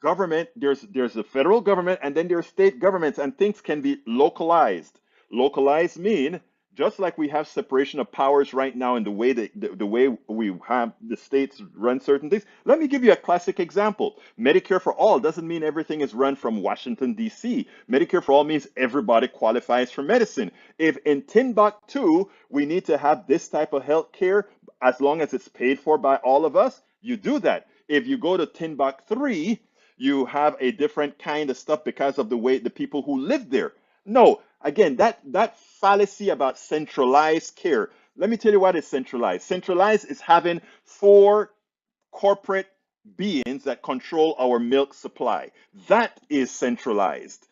government. There's the federal government, and then there's state governments, and things can be localized. Localized mean just like we have separation of powers right now in the way that the way we have the states run certain things. Let me give you a classic example. Medicare for all doesn't mean everything is run from Washington, D.C. Medicare for all means everybody qualifies for medicine. If in Timbuktu we need to have this type of health care, as long as it's paid for by all of us, you do that. If you go to Timbuktu, you have a different kind of stuff because of the way the people who live there. No, again, that fallacy about centralized care. Let me tell you what is centralized. Centralized is having four corporate beings that control our milk supply. That is centralized.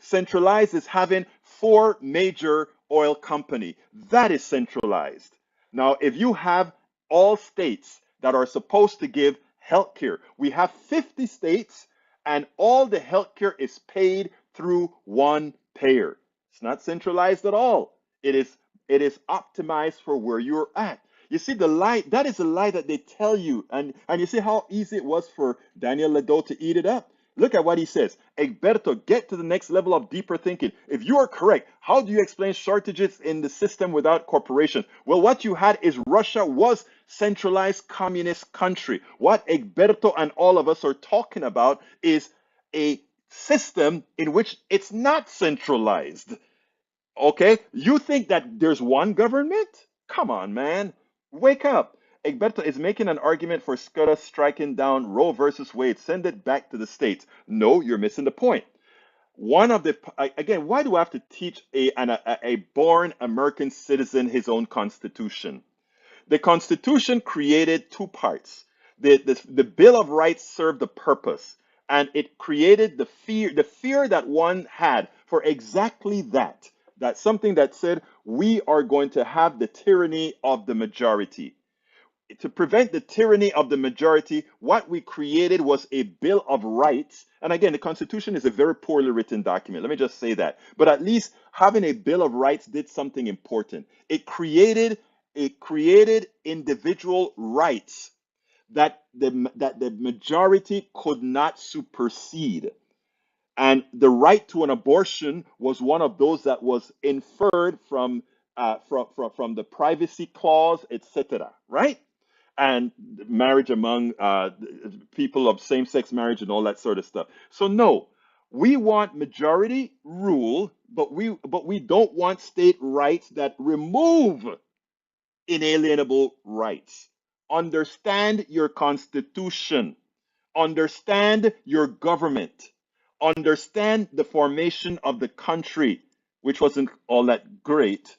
Centralized is having four major oil company. That is centralized. Now, if you have all states that are supposed to give healthcare, we have 50 states, and all the healthcare is paid through one payer. It's not centralized at all. It is optimized for where you're at. You see the lie, that is a lie that they tell you. And you see how easy it was for Daniel Ledo to eat it up? Look at what he says. Egberto, get to the next level of deeper thinking. If you are correct, how do you explain shortages in the system without corporations? Well, what you had is Russia was centralized communist country. What Egberto and all of us are talking about is a system in which it's not centralized. Okay? You think that there's one government? Come on, man. Wake up. Egberto is making an argument for Scudder striking down Roe versus Wade. Send it back to the states. No, you're missing the point. One of the, again, why do I have to teach a born American citizen his own constitution? The Constitution created two parts. The Bill of Rights served a purpose, and it created the fear that one had for exactly that. That's something that said we are going to have the tyranny of the majority. To prevent the tyranny of the majority, what we created was a Bill of Rights. And again, the Constitution is a very poorly written document. Let me just say that. But at least having a Bill of Rights did something important. It created individual rights that the majority could not supersede. And the right to an abortion was one of those that was inferred from the privacy clause, etc. Right? And marriage among people of same-sex marriage and all that sort of stuff. So no, we want majority rule, but we don't want state rights that remove inalienable rights. Understand your constitution. Understand your government. Understand the formation of the country, which wasn't all that great.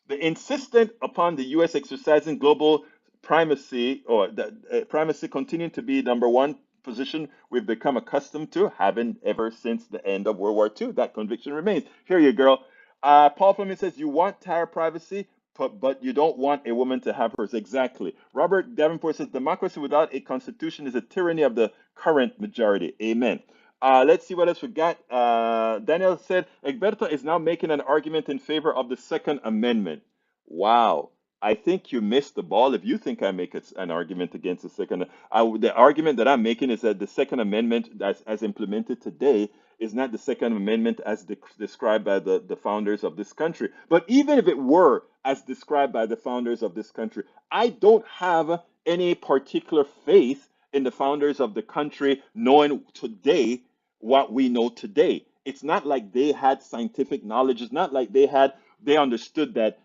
The insistence upon the U.S. exercising global primacy, or the primacy continuing to be number one position we've become accustomed to, having ever since the end of World War II. That conviction remains. Here you go. Paul Fleming says, you want tire privacy? but you don't want a woman to have hers. Exactly. Robert Davenport says democracy without a constitution is a tyranny of the current majority. Amen. Let's see what else we got. Daniel said Egberto is now making an argument in favor of the Second Amendment. Wow. I think you missed the ball if you think I make an argument against the Second. The argument that I'm making is that the Second Amendment, as implemented today, is not the Second Amendment as described by the founders of this country. But even if it were as described by the founders of this country, I don't have any particular faith in the founders of the country knowing today what we know today. It's not like they had scientific knowledge. It's not like they understood that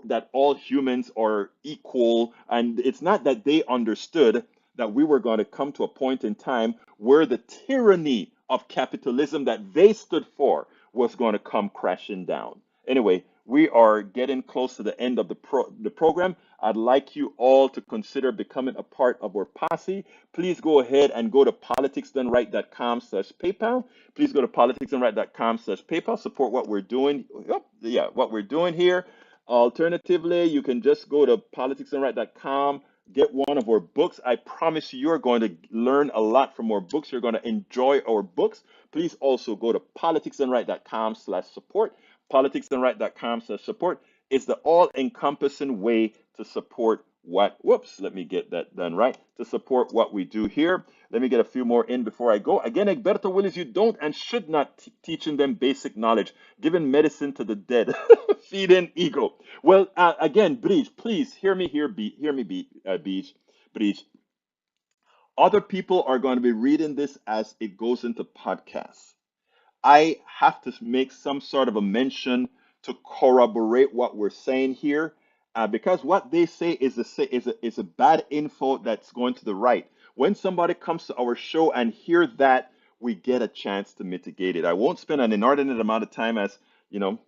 that all humans are equal, and it's not that they understood that we were going to come to a point in time where the tyranny of capitalism that they stood for was going to come crashing down. Anyway, we are getting close to the end of the program. I'd like you all to consider becoming a part of our posse. Please go ahead and go to politicsdoneright.com/PayPal. Please go to politicsdoneright.com/PayPal. Support what we're doing. What we're doing here. Alternatively, you can just go to politicsdoneright.com. Get one of our books. I promise you're going to learn a lot from our books. You're going to enjoy our books. Please also go to politicsdoneright.com/support. Politicsdoneright.com/support is the all-encompassing way to support let me get that done right, to support what we do here. Let me get a few more in before I go. Again, Egberto Willies, you don't and should not teaching them basic knowledge, giving medicine to the dead, feeding ego. Well, again, Breach, please hear me here, Breach. Other people are going to be reading this as it goes into podcasts. I have to make some sort of a mention to corroborate what we're saying here, because what they say is a bad info that's going to the right. When somebody comes to our show and hear that, we get a chance to mitigate it. I won't spend an inordinate amount of time, as you know,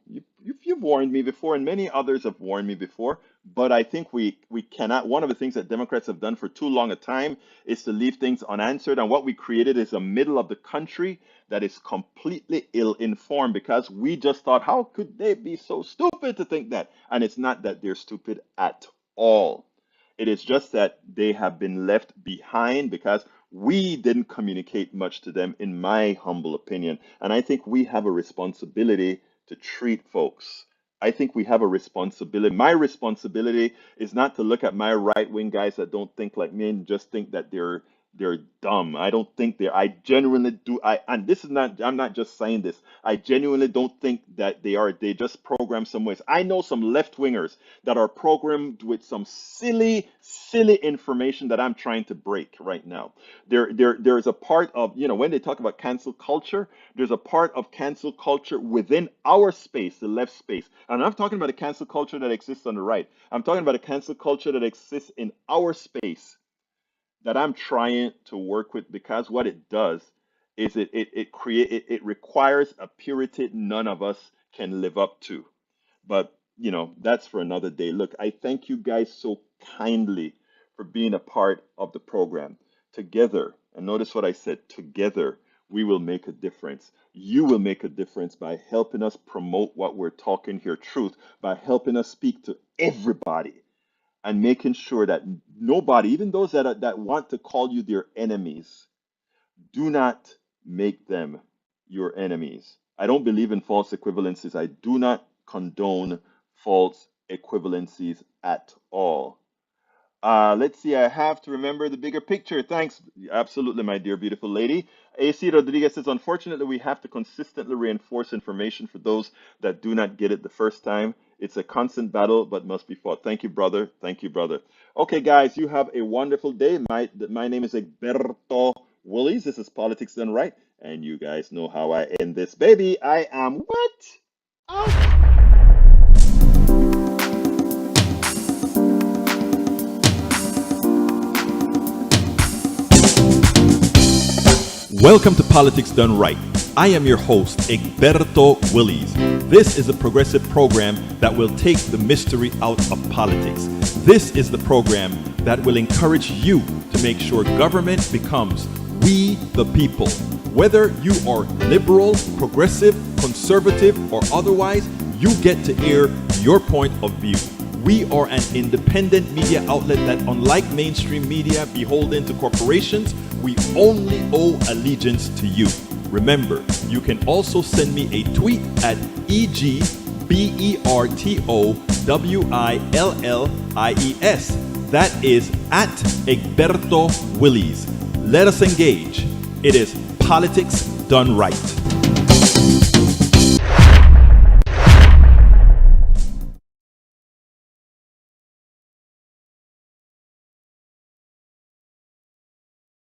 you've warned me before, and many others have warned me before. But I think we cannot. One of the things that Democrats have done for too long a time is to leave things unanswered. And what we created is a middle of the country that is completely ill-informed, because we just thought, how could they be so stupid to think that? And it's not that they're stupid at all. It is just that they have been left behind because we didn't communicate much to them, in my humble opinion. And I think we have a responsibility to treat folks. I think we have a responsibility. My responsibility is not to look at my right-wing guys that don't think like me and just think that they're dumb. I don't think I genuinely do. And this is not, I'm not just saying this. I genuinely don't think that they just program some ways. I know some left-wingers that are programmed with some silly information that I'm trying to break right now. There's a part of, when they talk about cancel culture, there's a part of cancel culture within our space, the left space. And I'm not talking about a cancel culture that exists on the right. I'm talking about a cancel culture that exists in our space, that I'm trying to work with, because what it does is it requires a purity none of us can live up to. But that's for another day. Look, I thank you guys so kindly for being a part of the program. Together, and notice what I said, together we will make a difference. You will make a difference by helping us promote what we're talking here, truth, by helping us speak to everybody, and making sure that nobody, even those that want to call you their enemies, do not make them your enemies. I don't believe in false equivalencies. I do not condone false equivalencies at all. Let's see, I have to remember the bigger picture. Thanks. Absolutely, my dear, beautiful lady. AC Rodriguez says, unfortunately, we have to consistently reinforce information for those that do not get it the first time. It's a constant battle, but must be fought. Thank you, brother. Thank you, brother. Okay, guys, you have a wonderful day. My name is Egberto Willies. This is Politics Done Right. And you guys know how I end this, baby. I am what? Out. Welcome to Politics Done Right. I am your host, Egberto Willies. This is a progressive program that will take the mystery out of politics. This is the program that will encourage you to make sure government becomes we the people. Whether you are liberal, progressive, conservative, or otherwise, you get to air your point of view. We are an independent media outlet that, unlike mainstream media beholden to corporations, we only owe allegiance to you. Remember, you can also send me a tweet at EGBERTOWILLIES. That is at Egberto Willies. Let us engage. It is politics done right.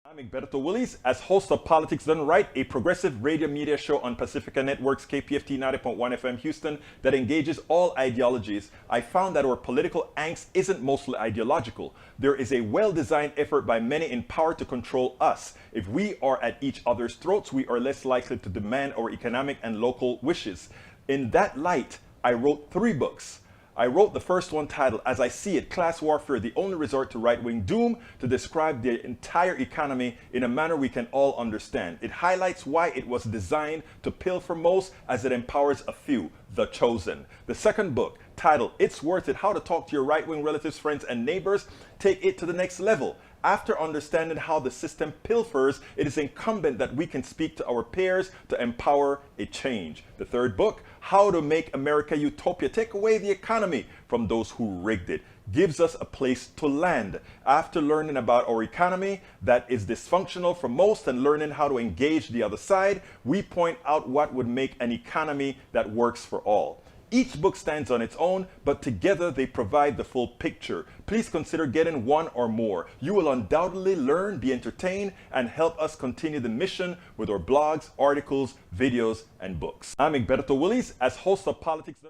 I'm Egberto Willies, as host of Politics Done Right, a progressive radio media show on Pacifica Network's KPFT 90.1 FM Houston that engages all ideologies. I found that our political angst isn't mostly ideological. There is a well-designed effort by many in power to control us. If we are at each other's throats, we are less likely to demand our economic and local wishes. In that light, I wrote 3 books. I wrote the first one titled, As I See It, Class Warfare, the Only Resort to Right-Wing Doom, to describe the entire economy in a manner we can all understand. It highlights why it was designed to pilfer most as it empowers a few, the chosen. The second book, titled, It's Worth It, How to Talk to Your Right-Wing Relatives, Friends, and Neighbors, take it to the next level. After understanding how the system pilfers, it is incumbent that we can speak to our peers to empower a change. The third book, How to Make America Utopia, Take Away the Economy from Those Who Rigged It, gives us a place to land. After learning about our economy that is dysfunctional for most and learning how to engage the other side, we point out what would make an economy that works for all. Each book stands on its own, but together they provide the full picture. Please consider getting one or more. You will undoubtedly learn, be entertained, and help us continue the mission with our blogs, articles, videos, and books. I'm Egberto Willies, as host of Politics.